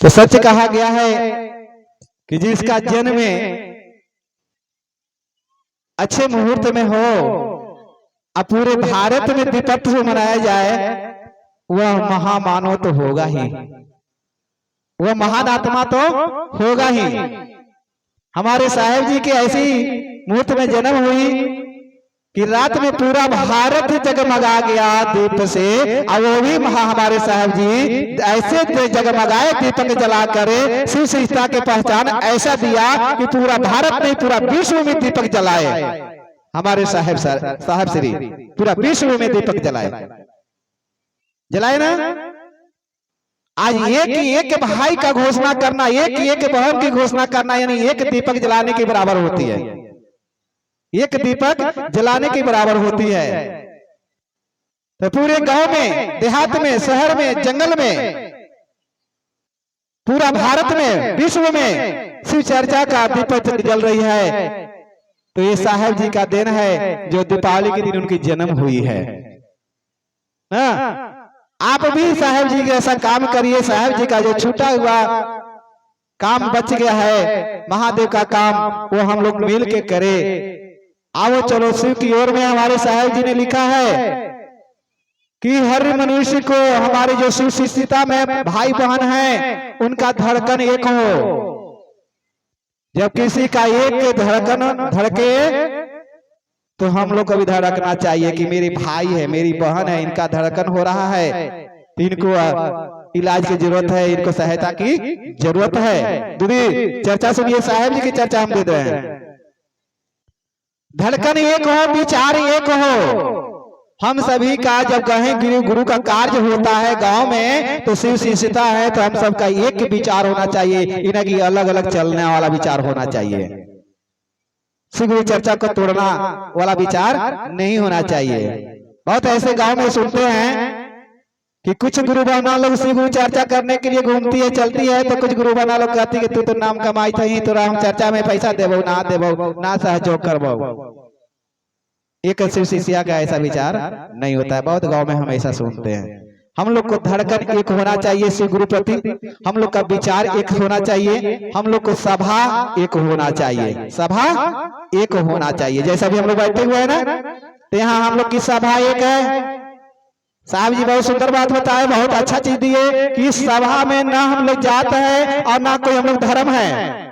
तो सच कहा गया है कि जिसका जन्म अच्छे मुहूर्त में हो और पूरे भारत में दीपोत्सव मनाया जाए, वह महामानव तो होगा ही, वह महान आत्मा तो होगा ही। हमारे साहेब जी के ऐसी मुहूर्त में जन्म हुई कि रात में पूरा भारत जगमगा गया दीप से, और वो भी हमारे साहब जी ऐसे जगमगाए दीपक जलाकर शिव सीता के पहचान ऐसा दिया कि पूरा भारत नहीं पूरा विश्व में दीपक जलाए। हमारे साहब श्री पूरा विश्व में दीपक जलाए ना। आज एक भाई का घोषणा करना, एक बहन की घोषणा करना, यानी एक दीपक जलाने के बराबर होती है, एक दीपक जलाने की बराबर होती है। तो पूरे गांव में, देहात में, शहर में, जंगल में, पूरा भारत में, विश्व में शिव चर्चा का दीपक जल रही है। तो ये साहेब जी का दिन है जो दीपावली के दिन उनकी जन्म हुई है। आप भी साहेब जी के ऐसा काम करिए, साहेब जी का जो छूटा हुआ काम बच गया है महादेव का काम, वो हम लोग मिल के करें। आओ चलो शिव की ओर में। हमारे साहेब जी ने लिखा है कि हर मनुष्य को, हमारे जो शिव सीता में भाई बहन हैं, उनका धड़कन एक हो। जब किसी का एक धड़कन धड़के तो हम लोग को भी धड़कना चाहिए कि मेरे भाई है, मेरी बहन है, इनका धड़कन हो रहा है, इनको इलाज की जरूरत है, इनको सहायता की जरूरत है। दीदी चर्चा सुनिए, साहेब जी की चर्चा हम दे रहे हैं। धड़कन एक हो, विचार एक हो। हम सभी का जब कहें गुरु का कार्य होता है गांव में, तो शिव सीता है, तो हम सबका एक विचार होना चाहिए, इनकी अलग अलग चलने वाला विचार होना चाहिए। शिव चर्चा को तोड़ना वाला विचार नहीं होना चाहिए। बहुत ऐसे गांव में सुनते हैं कि कुछ गुरु बहना लोग शिव चर्चा करने के लिए घूमती है, चलती है, तो कुछ गुरु बहना लोग कहती है कि तू तो नाम कमाई थी, तो हम चर्चा में पैसा देबो ना देबो ना सहयोग करबो। एक शिव शिष्या का ऐसा विचार नहीं होता है। बहुत गांव में हम ऐसा सुनते हैं। हम लोग को धड़कन एक होना चाहिए शिव गुरु प्रति, हम लोग का विचार एक होना चाहिए, हम लोग को सभा एक होना चाहिए, सभा एक होना चाहिए। जैसा भी हम लोग बैठे हुए हैं ना, तो यहाँ हम लोग की सभा एक है। साहब जी बहुत सुंदर बात बताए, बहुत अच्छा चीज दिए कि इस सभा में ना हम लोग जात है और ना कोई हम लोग धर्म है।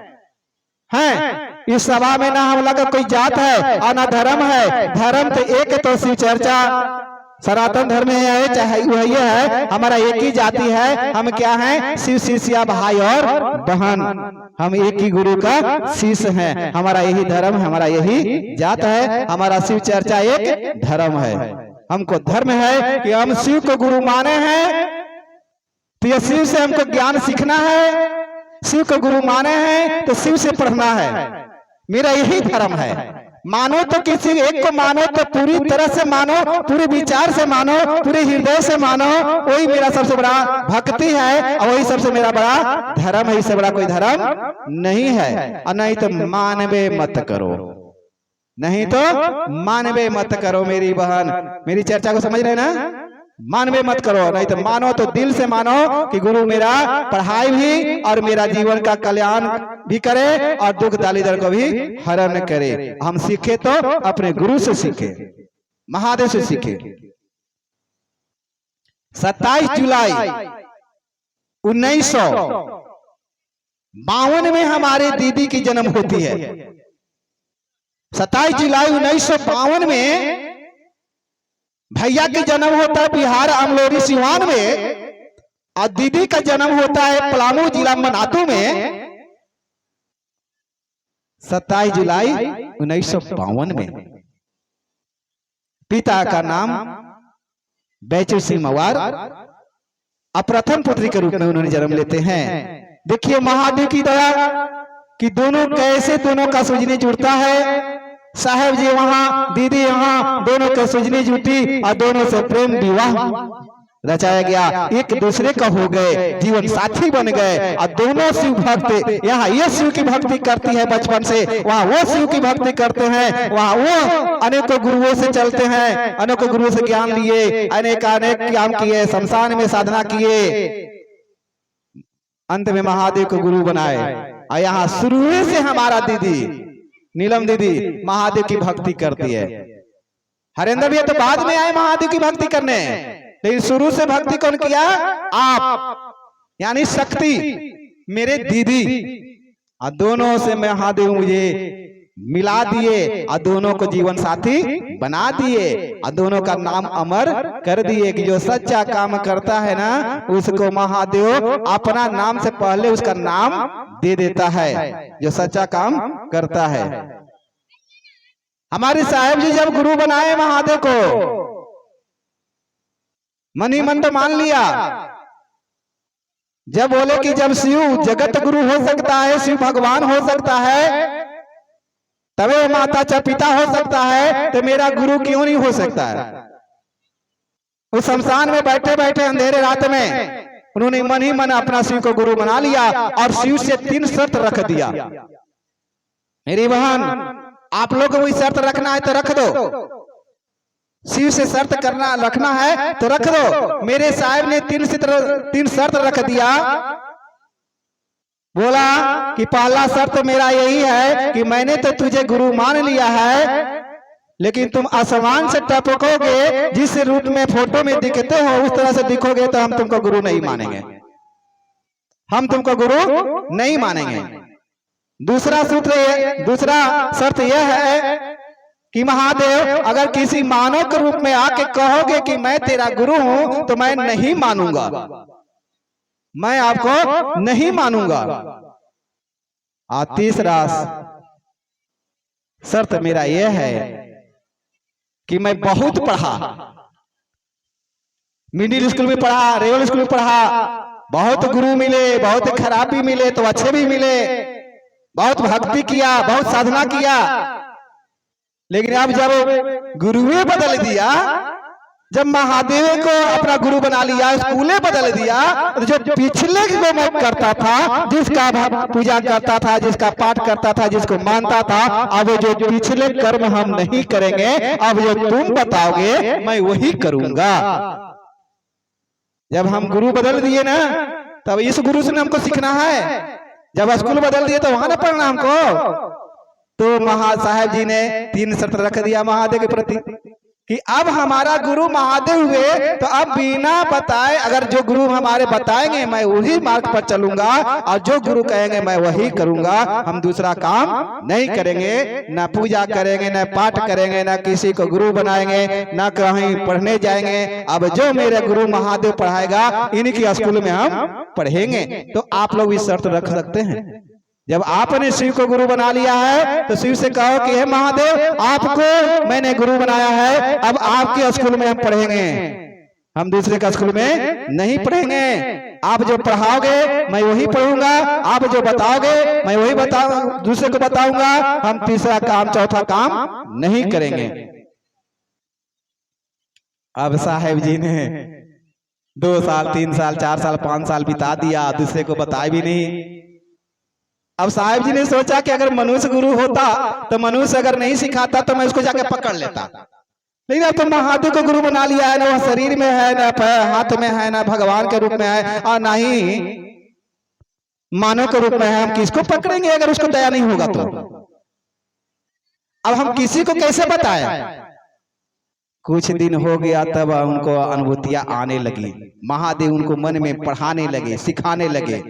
इस सभा में ना हम लोग का कोई जात है और ना धर्म है। धर्म तो एक, तो शिव चर्चा सनातन धर्म है, चाहे वही है, हमारा एक ही जाति है। हम क्या हैं? शिव शिष्या भाई और बहन, हम एक ही गुरु का शिष्य हैं। हमारा यही धर्म है, हमारा यही जात है, हमारा शिव चर्चा एक धर्म है। हमको धर्म है कि हम शिव को गुरु माने हैं, तो ये शिव से हमको ज्ञान सीखना है। शिव को गुरु माने हैं तो शिव से पढ़ना है, मेरा यही धर्म है। मानो तो किसी एक को मानो, तो पूरी तरह से मानो, पूरे विचार से मानो, पूरे हृदय से मानो, वही मेरा सबसे बड़ा भक्ति है और वही सबसे मेरा बड़ा धर्म है। इससे बड़ा कोई धर्म नहीं है। और नहीं तो मानवे मत करो, नहीं तो मानवे मत करो। मेरी बहन, मेरी चर्चा को समझ रहे ना? मानवे मत करो, नहीं तो मानो तो दिल से मानो कि गुरु मेरा पढ़ाई भी और मेरा जीवन का कल्याण भी करे और दुख दालिदर को भी हरण करे। हम सीखे तो अपने गुरु से सीखे, महादेव से सीखे। 27 जुलाई 1952 में हमारे दीदी की जन्म होती है। 27 जुलाई 1952 में भैया की जन्म होता है बिहार अमलोरी सिवान में, और दीदी का जन्म होता है पलामू जिला मनातू में 27 जुलाई 1952 में। पिता का नाम बैचू सिंह मवार, और प्रथम पुत्री के रूप में उन्होंने जन्म लेते हैं। देखिए महादेव की दया कि दोनों कैसे, दोनों का सुजनी जुड़ता है। साहेब जी वहां, दीदी यहाँ, दोनों के सुजनी जुटी और दोनों से प्रेम विवाह रचाया गया, एक दूसरे का हो गए, जीवन साथी बन गए। और दोनों शिव भक्त, यहाँ ये शिव की भक्ति करती है बचपन से, वहाँ वो शिव की भक्ति करते हैं, वहाँ वो अनेकों गुरुओं से चलते हैं, अनेकों गुरुओं से ज्ञान लिए, अनेक काम किए, शमशान में साधना किए। अंत में महादेव को गुरु बनाए। और यहाँ शुरू से हमारा दीदी नीलम दीदी महादेव की भक्ति करती है। हरेंद्र भैया तो बाद में आए महादेव की भक्ति करने, लेकिन शुरू से भक्ति कौन किया? आप, यानी शक्ति मेरे दीदी। और दोनों से महादेव मुझे मिला दिए और दोनों को जीवन साथी बना दिए और दोनों का नाम अमर कर दिए कि जो सच्चा काम करता है ना उसको महादेव अपना नाम से पहले उसका नाम दे देता है, जो सच्चा काम करता है। हमारे साहेब जी जब गुरु बनाए महादेव को, मन ही मन तो मान लिया। जब बोले कि जब शिव जगत गुरु हो सकता है, शिव भगवान हो सकता है, तबे माता च पिता हो सकता है, तो मेरा गुरु क्यों नहीं हो सकता है? उस शमशान में बैठे बैठे अंधेरे रात में उन्होंने मन ही मन अपना शिव को गुरु बना लिया और शिव से 3 शर्त रख दिया। मेरी बहन, आप लोग को कोई शर्त रखना है तो रख दो, शिव से शर्त करना रखना है तो रख दो। मेरे साहब ने 3 शर्त रख दिया। बोला कि पहला शर्त मेरा यही है कि मैंने तो तुझे गुरु मान लिया है, लेकिन तुम आसमान से टपकोगे, जिस रूप में फोटो में दिखते हो उस तरह से दिखोगे तो हम तुमको गुरु नहीं मानेंगे, हम तुमको गुरु नहीं मानेंगे। दूसरा शर्त यह है कि महादेव अगर किसी मानव के रूप में आके कहोगे कि मैं तेरा गुरु हूं तो मैं नहीं मानूंगा, मैं आपको नहीं मानूंगा। और तीसरा शर्त मेरा यह है कि मैं बहुत पढ़ा, मिडिल स्कूल में पढ़ा, रेगुलर स्कूल में पढ़ा, बहुत गुरु मिले, बहुत खराब भी मिले तो अच्छे भी मिले, बहुत भक्ति किया, बहुत साधना किया, लेकिन अब जब गुरुए बदल दिया, जब महादेव को अपना गुरु बना लिया, स्कूले बदल दिया, तो जो पिछले जो मैं करता था, जिसका पूजा करता था, जिसका पाठ करता था, जिसको मानता था, अब जो पिछले कर्म हम नहीं करेंगे, अब जो तुम बताओगे मैं वही करूंगा। जब हम गुरु बदल दिए ना, तब इस गुरु से हमको सीखना है। जब स्कूल बदल दिए तो वहां ना पढ़ना हमको। तो महासाहेब जी ने 3 शर्त रख दिया महादेव के प्रति कि अब हमारा गुरु महादेव हुए तो अब बिना बताए, अगर जो गुरु हमारे बताएंगे मैं वही मार्ग पर चलूंगा और जो गुरु कहेंगे मैं वही करूंगा, हम दूसरा काम नहीं करेंगे, ना पूजा करेंगे, ना पाठ करेंगे, ना किसी को गुरु बनाएंगे, ना कहीं पढ़ने जाएंगे। अब जो मेरे गुरु महादेव पढ़ाएगा इन्हीं की स्कूल में हम पढ़ेंगे। तो आप लोग भी शर्त रख सकते हैं। जब आपने शिव को गुरु बना लिया है तो शिव से कहो कि हे महादेव आपको मैंने गुरु बनाया है, अब आपके स्कूल में हम पढ़ेंगे, हम दूसरे का स्कूल में नहीं पढ़ेंगे। आप जो पढ़ाओगे मैं वही पढ़ूंगा, आप जो बताओगे मैं वही दूसरे को बताऊंगा, हम तीसरा काम चौथा काम नहीं करेंगे। अब साहेब जी ने 2 साल 3 साल 4 साल 5 साल बिता दिया, दूसरे को बताया भी नहीं। अब साहेब जी ने सोचा कि अगर मनुष्य गुरु होता तो मनुष्य अगर नहीं सिखाता तो मैं उसको जाके पकड़ लेता, लेकिन अब तो महादेव को गुरु बना लिया है, ना वो शरीर में है, ना हाथ में है, ना भगवान के रूप में है, और ना ही मानव के रूप में है। हम किसको पकड़ेंगे अगर उसको दया नहीं होगा तो? अब हम किसी को कैसे बताएं? कुछ दिन हो गया तब उनको अनुभूतियां आने लगी, महादेव उनको मन में पढ़ाने लगे, सिखाने लगे।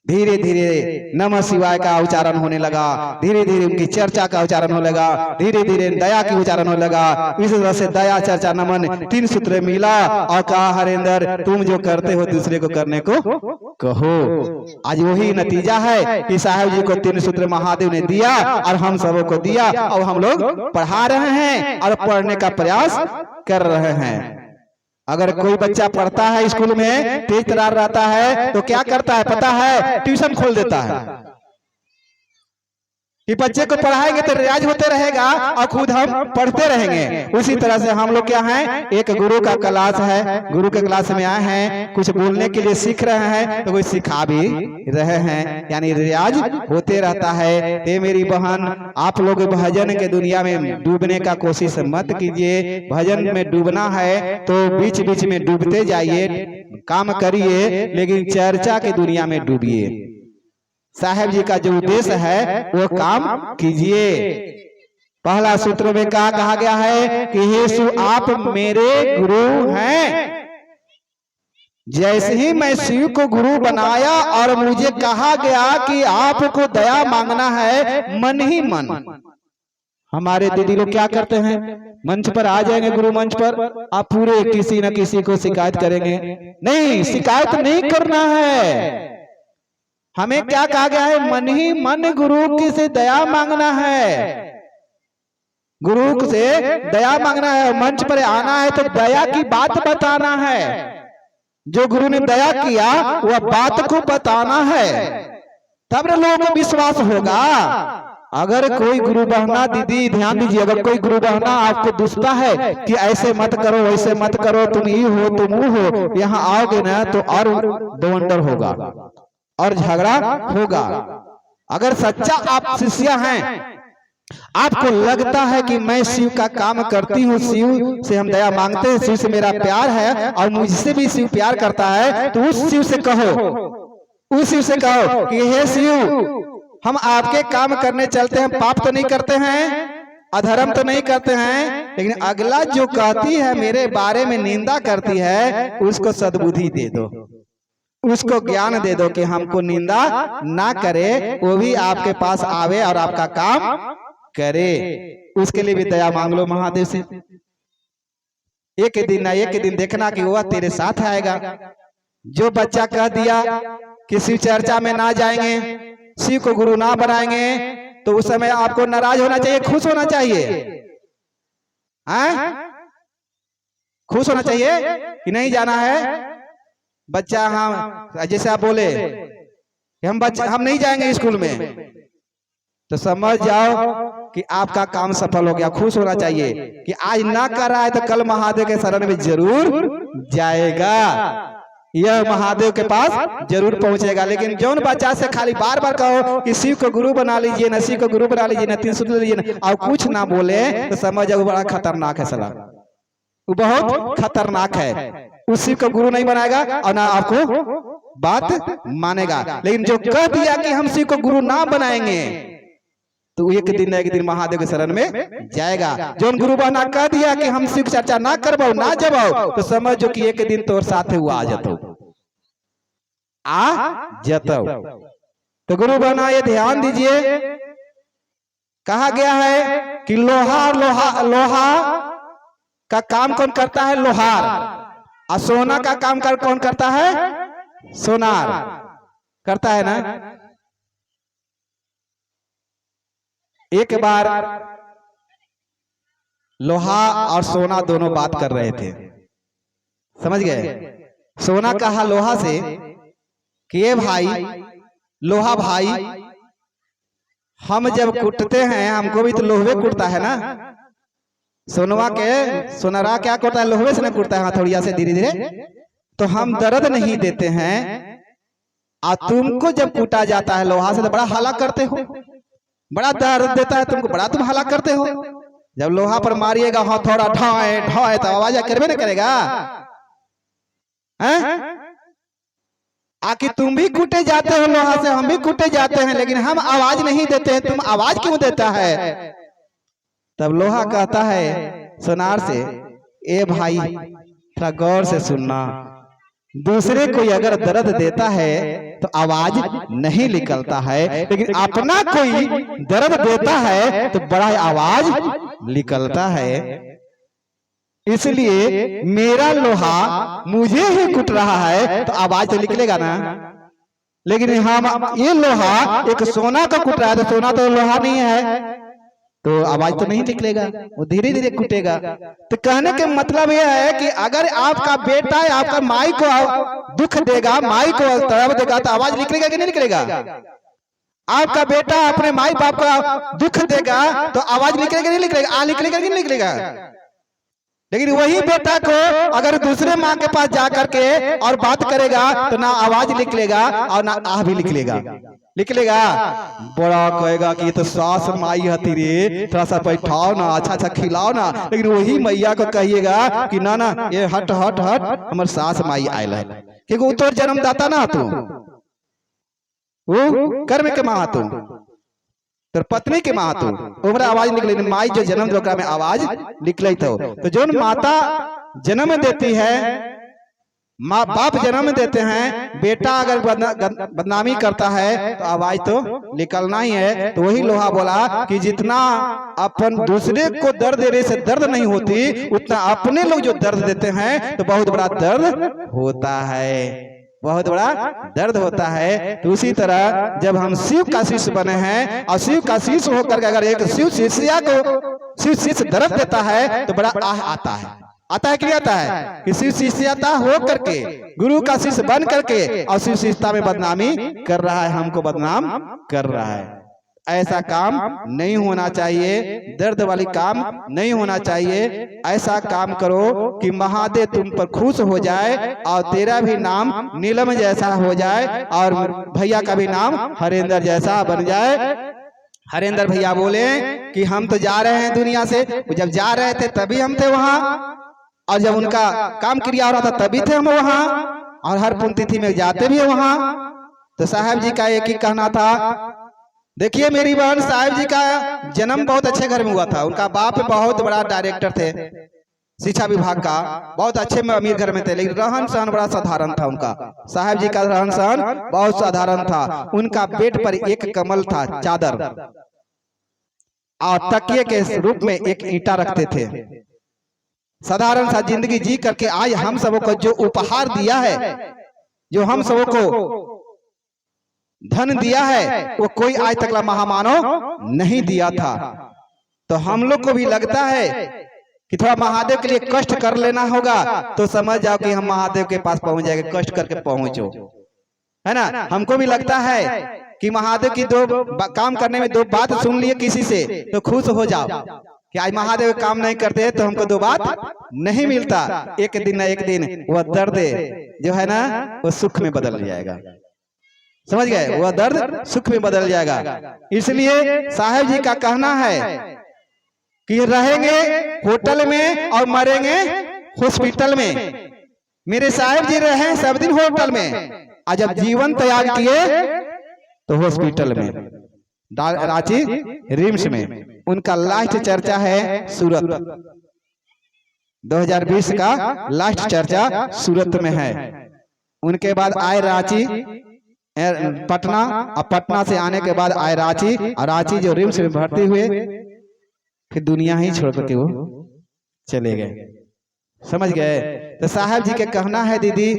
धीरे धीरे नमः शिवाय का उच्चारण होने लगा, धीरे धीरे उनकी चर्चा का उच्चारण होने लगा, धीरे धीरे दया की उच्चारण होने लगा। इस तरह से दया चर्चा नमन 3 सूत्र मिला और कहा हरेंद्र तुम जो करते हो दूसरे को करने को कहो। आज वही नतीजा है कि साहब जी को 3 सूत्र महादेव ने दिया और हम सबों को दिया, और हम लोग पढ़ा रहे हैं और पढ़ने का प्रयास कर रहे हैं। अगर कोई बच्चा पढ़ता है स्कूल में, तेज तरार रहता है, तो क्या करता है पता है? ट्यूशन खोल देता है। कि बच्चे को पढ़ाएंगे तो रियाज होते रहेगा और खुद हम पढ़ते रहेंगे। उसी तरह से हम लोग क्या हैं, एक गुरु का क्लास है, गुरु के क्लास में आए हैं, कुछ बोलने के लिए सीख रहे हैं तो कोई सिखा भी रहे हैं, यानी रियाज होते रहता है। ते मेरी बहन, आप लोग भजन के दुनिया में डूबने का कोशिश मत कीजिए। भजन में डूबना है तो बीच बीच में डूबते जाइए, काम करिए, लेकिन चर्चा की दुनिया में डूबिए। साहेब जी का जो उद्देश्य है वो काम कीजिए। पहला सूत्र में कहा गया है कि हे शिव आप मेरे गुरु हैं। जैसे ही मैं शिव को गुरु बनाया और मुझे कहा गया कि आपको दया मांगना है मन ही मन। हमारे दीदी लोग क्या करते हैं, मंच पर आ जाएंगे, गुरु मंच पर, आप पूरे किसी न किसी को शिकायत करेंगे। नहीं, शिकायत नहीं करना है। हमें क्या कहा गया है, मन ही मन गुरु की से दया मांगना है। गुरु से दया मांगना है, मंच पर आना है तो दया की बात बताना है। जो गुरु ने दया किया वह बात को बताना है, तब लोगों को विश्वास होगा। अगर कोई गुरु बहना, दीदी ध्यान दीजिए, अगर कोई गुरु बहना आपको दुस्ता है कि ऐसे मत करो, वैसे मत करो, तुम ये हो, तुम वो हो, यहाँ आओगे ना तो और बवंडर होगा और झगड़ा होगा। अगर सच्चा आप शिष्य हैं, आपको लगता है कि मैं शिव का काम करती हूँ, शिव से हम दया मांगते हैं, शिव से मेरा प्यार है और मुझसे भी शिव प्यार करता है, तो उस शिव से कहो, उस शिव से कहो कि हे शिव हम आपके काम करने चलते हैं, पाप तो नहीं करते हैं, अधर्म तो नहीं करते हैं, लेकिन अगला जो कहती है मेरे बारे में निंदा करती है, उसको सद्बुद्धि दे दो, उसको ज्ञान दे दो कि हमको निंदा ना करे, वो भी आपके पास आवे और आपका काम करे। उसके लिए भी दया मांग लो महादेव से। एक दिन ना एक दिन देखना कि वह तेरे साथ आएगा। जो बच्चा कह दिया कि शिव चर्चा में ना जाएंगे, शिव को गुरु ना बनाएंगे, तो उस समय आपको नाराज होना चाहिए, खुश होना चाहिए? खुश होना चाहिए कि नहीं जाना है बच्चा? हाँ, जैसे आप बोले कि हम नहीं जाएंगे स्कूल में, तो समझ जाओ कि आपका काम सफल हो गया। खुश होना चाहिए कि आज ना कर रहा है तो कल महादेव के शरण में जरूर जाएगा, यह महादेव के पास जरूर पहुंचेगा। लेकिन जौन बच्चा से खाली बार बार कहो कि शिव को गुरु बना लीजिए ना, शिव को गुरु बना लीजिए ना, 3 सूत्र लीजिए ना, और कुछ ना बोले, तो समझ जाओ बड़ा खतरनाक है सलाह, वो बहुत खतरनाक है। उस शिव को गुरु नहीं बनाएगा और ना आपको बात मानेगा। लेकिन जो कह दिया कि हम शिव को गुरु ना बनाएंगे, तो एक दिन महादेव के शरण में जाएगा। जो गुरु बना कह दिया कि हम शिव चर्चा ना करवाओ, ना जबाओ, तो समझो कि एक दिन तोर साथ हुआ आ जतो। तो गुरु बना ये ध्यान दीजिए, कहा गया है कि लोहा का काम कौन करता है? लोहार। और सोना का काम कौन करता है? सोनार करता है ना। एक बार लोहा और सोना दोनों बात कर रहे थे, समझ गए? सोना कहा लोहा से कि ये भाई, लोहा भाई, हम जब कुटते हैं हमको भी तो लोहे कुटता है ना। सोनारा क्या करता है? लोहे से ना कुटता है, हथौड़िया से धीरे धीरे। तो हम दर्द नहीं देते हैं, और तुमको जब कूटा जाता है लोहा से तो बड़ा हल्ला करते हो, बड़ा दर्द देता है तुमको, बड़ा तुम हल्ला करते हो। जब लोहा पर मारिएगा हथौड़ा ढाए ढाए तो आवाज करबे ना करेगा? आखिर तुम भी कूटे जाते हो लोहा से, हम भी कूटे जाते हैं, लेकिन हम आवाज नहीं देते हैं, तुम आवाज क्यों देता है? तब लोहा कहता है सोनार से, ए भाई थोड़ा गौर से सुनना, दूसरे कोई अगर दर्द देता है तो आवाज नहीं निकलता है, लेकिन अपना कोई दर्द देता है तो बड़ा आवाज निकलता है। इसलिए मेरा लोहा मुझे ही कुट रहा है तो आवाज तो निकलेगा ना। लेकिन हम ये लोहा एक सोना का कुट रहा है, तो सोना तो लोहा नहीं है, तो आवाज तो नहीं निकलेगा, वो धीरे धीरे कुटेगा। तो कहने के मतलब यह है कि अगर आपका बेटा आपका माई को दुख देगा, माई को तड़प देगा, तो आवाज निकलेगा कि नहीं निकलेगा? आपका बेटा अपने माई बाप का दुख देगा तो आवाज निकलेगा नहीं निकलेगा, आ निकलेगा कि नहीं निकलेगा। लेकिन वही बेटा को अगर दूसरे माँ के पास जा करके और बात करेगा तो ना आवाज निकलेगा और ना आह भी निकलेगा। निकलेगा बड़ा कहेगा कि ये तो सास माई हती रे, थोड़ा सा बैठाओ ना, अच्छा अच्छा खिलाओ ना। लेकिन वही मैया को कहिएगा कि ना ना ये हट हट हट हमारे सास माई आयल है, क्योंकि वो तो जन्मदाता ना तू, वो कर्म के माँ तू, तो पत्नी के माँ तो उम्र आवाज निकले, माई जो जन्म दो में आवाज निकले। तो जो माता जन्म देती है, माँ बाप जन्म देते हैं, बेटा अगर बदनामी करता है तो आवाज तो निकलना ही है। तो वही लोहा बोला कि जितना अपन दूसरे को दर्द देने से दर्द नहीं होती, उतना अपने लोग जो दर्द देते हैं तो बहुत बड़ा दर्द होता है, बहुत बड़ा दर्द होता है। तो उसी तरह जब हम शिव का शिष्य बने हैं और शिव का शिष्य होकर अगर एक शिव शिष्या को शिव शिष्य दर्द देता है तो बड़ा आह आता है। आता है कि आता है कि शिव शिष्यता हो करके गुरु का शिष्य बन करके और शिव शिष्यता में बदनामी कर रहा है, हमको बदनाम कर रहा है। ऐसा काम नहीं होना चाहिए, दर्द वाली काम नहीं होना चाहिए। ऐसा काम करो कि महादेव तुम पर खुश हो जाए और तेरा भी नाम नीलम जैसा हो जाए और भैया का भी नाम हरेंद्र जैसा बन जाए। हरेंद्र भैया बोले कि हम तो जा रहे हैं दुनिया से, जब जा रहे थे तभी हम थे वहां, और जब उनका काम क्रिया हो रहा था तभी थे हम वहां, और हर पुण्यतिथि में जाते भी वहां। तो साहब जी का एक ही कहना था, देखिए मेरी बहन, साहब जी का जन्म बहुत अच्छे घर में हुआ था। उनका बाप बहुत बड़ा डायरेक्टर थे शिक्षा विभाग का, बहुत अच्छे में अमीर घर में थे, लेकिन रहन सहन बड़ा साधारण था उनका। साहब जी का रहन सहन बहुत साधारण था। उनका बेड पर एक कमल था, चादर, और तकिए के रूप में एक ईंटा रखते थे। साधारण सा जिंदगी जी करके आज हम सबको जो उपहार दिया है, जो हम सबको धन दिया है, वो कोई आज तक महामानव नहीं दिया था। तो हम लोग को भी लगता है कि थोड़ा महादेव के लिए कष्ट कर लेना होगा, तो समझ जाओ कि हम महादेव के पास पहुंच जाएंगे। कष्ट करके पहुंचो, है ना। हमको भी लगता है कि महादेव की दो काम करने में दो बात सुन लिए किसी से तो खुश हो जाओ कि आज महादेव काम नहीं करते तो हमको दो बात नहीं मिलता। एक दिन न एक दिन वह दर्द जो है ना वो सुख में बदल जाएगा, समझ गए, वह दर्द सुख में बदल जाएगा। इसलिए साहब जी का कहना है कि रहेंगे होटल में और मरेंगे हॉस्पिटल में। मेरे साहब जी रहे सब दिन होटल में, और जब जीवन त्याग किए तो हॉस्पिटल में, रांची रिम्स में। उनका लास्ट चर्चा है सूरत, 2020 का लास्ट चर्चा सूरत में है। उनके बाद आए रांची, पटना, और पटना से आने के बाद आए रांची, और रांची जो रिम्स में भर्ती हुए, फिर दुनिया ही छोड़ करके वो चले गए, समझ गए। तो साहब जी के कहना है दीदी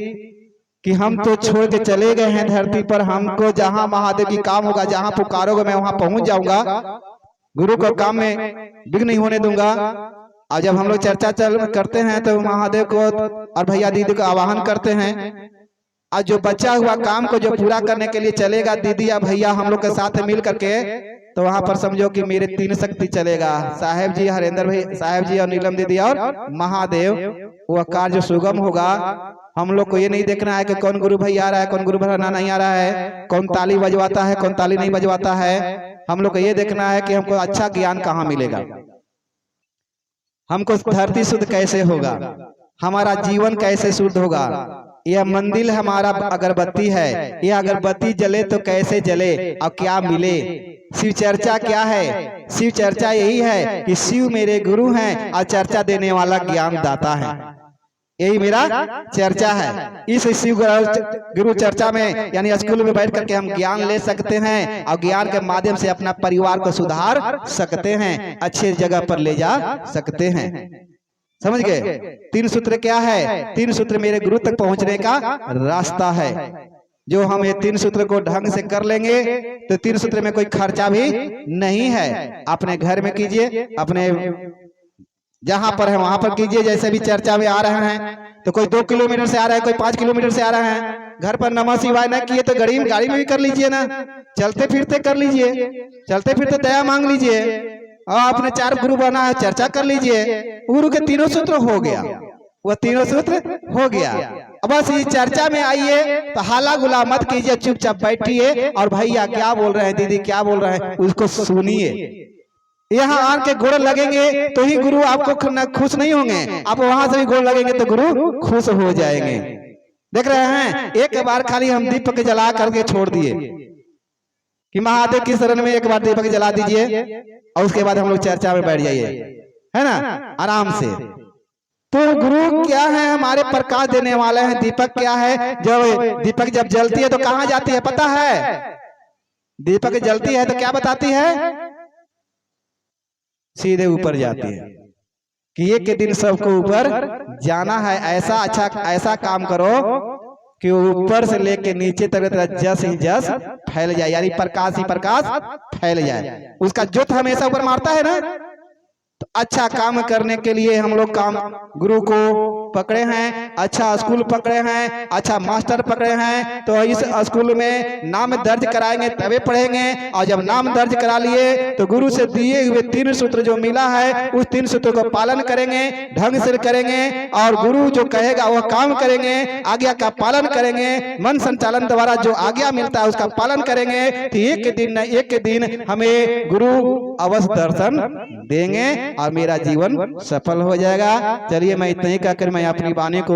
कि हम तो छोड़ के चले गए हैं धरती पर, हमको जहां महादेव की काम होगा, जहां पुकारोगे मैं वहां पहुंच जाऊंगा, गुरु को काम में विघ्न नहीं होने दूंगा। और जब हम लोग चर्चा करते हैं तो महादेव को और भैया दीदी को आवाहन करते हैं, और जो बचा हुआ काम को जो पूरा करने के लिए चलेगा दीदी या भैया हम लोग के साथ मिल करके, तो वहां पर समझो कि मेरे तीन शक्ति चलेगा, साहेब जी, हरेंद्र भाई साहेब जी और नीलम दीदी और महादेव। वह कार्य सुगम होगा। हम लोग को ये नहीं देखना है कि कौन गुरु भाई आ रहा है, कौन गुरु भाई नहीं आ रहा है, कौन ताली बजवाता है, कौन ताली नहीं बजवाता है। हम लोग को ये देखना है कि हमको अच्छा ज्ञान कहाँ मिलेगा, हमको धरती शुद्ध कैसे होगा, हमारा जीवन कैसे शुद्ध होगा। यह मंदिर हमारा अगरबत्ती है, यह अगरबत्ती जले तो कैसे जले और क्या मिले। शिव चर्चा क्या है? शिव चर्चा यही है कि शिव मेरे गुरु हैं और चर्चा देने वाला ज्ञान दाता है। यही मेरा चर्चा है। इस शिव गुरु चर्चा में यानी स्कूल में बैठ करके हम ज्ञान ले सकते हैं और ज्ञान के माध्यम से अपना परिवार को सुधार सकते हैं, अच्छे जगह पर ले जा सकते हैं। समझ गए? तीन सूत्र क्या है? तीन सूत्र मेरे गुरु तक पहुंचने का रास्ता है। जो हम ये तीन सूत्र को ढंग से कर लेंगे तो तीन सूत्र में कोई खर्चा भी नहीं है। अपने घर में कीजिए, अपने जहां पर है वहां पर कीजिए। जैसे भी चर्चा में आ रहे हैं तो कोई 2 किलोमीटर से आ रहा है, कोई 5 किलोमीटर से आ रहा है, घर पर नमः शिवाय न किए तो गाड़ी में भी कर लीजिए ना, चलते फिरते कर लीजिए, चलते फिरते दया मांग लीजिए, और आपने 4 गुरु बना है चर्चा कर लीजिए। गुरु के 3 सूत्र हो गया, वह 3 सूत्र हो गया। अब बस इस चर्चा में आइए तो हाला गुला मत कीजिए, चुपचाप बैठिए और भैया क्या बोल रहे हैं, दीदी क्या बोल रहे हैं उसको सुनिए। यहाँ आन के गोड़ लगेंगे तो ही गुरु आपको खुश नहीं होंगे, आप वहां से भी गोड़ लगेंगे तो गुरु खुश हो जाएंगे। देख रहे हैं, एक बार खाली हम दीपक जला करके छोड़ दिए कि महादेव की शरण में एक बार दीपक जला दीजिए और उसके बाद हम लोग चर्चा में बैठ जाइए, है ना, आराम से। तो गुरु क्या है, हमारे प्रकाश देने वाले हैं। दीपक क्या है, जब दीपक जब जलती है तो कहाँ जाती है पता है? दीपक जलती है तो क्या बताती है? सीधे ऊपर जाती है कि एक के दिन सबको ऊपर जाना है। ऐसा अच्छा ऐसा काम करो कि ऊपर से लेके नीचे तक जस ही जस फैल जाए, यानी प्रकाश ही प्रकाश फैल जाए। उसका ज्योत हमेशा ऊपर मारता है ना। तो अच्छा काम करने के लिए हम लोग काम गुरु को पकड़े हैं, अच्छा स्कूल पकड़े हैं, अच्छा मास्टर पकड़े हैं, तो इस स्कूल में नाम दर्ज कराएंगे तभी पढ़ेंगे। और जब नाम दर्ज करा लिए तो गुरु से दिए हुए 3 सूत्र जो मिला है उस 3 सूत्रों को पालन करेंगे, ढंग से करेंगे, और गुरु जो कहेगा वह काम करेंगे, आज्ञा का पालन करेंगे, मन संचालन द्वारा जो आज्ञा मिलता है उसका पालन करेंगे। तो एक दिन न एक दिन हमें गुरु अवश्य दर्शन देंगे और मेरा जीवन सफल हो जाएगा। चलिए मैं इतना ही कहकर मैं अपनी वाणी को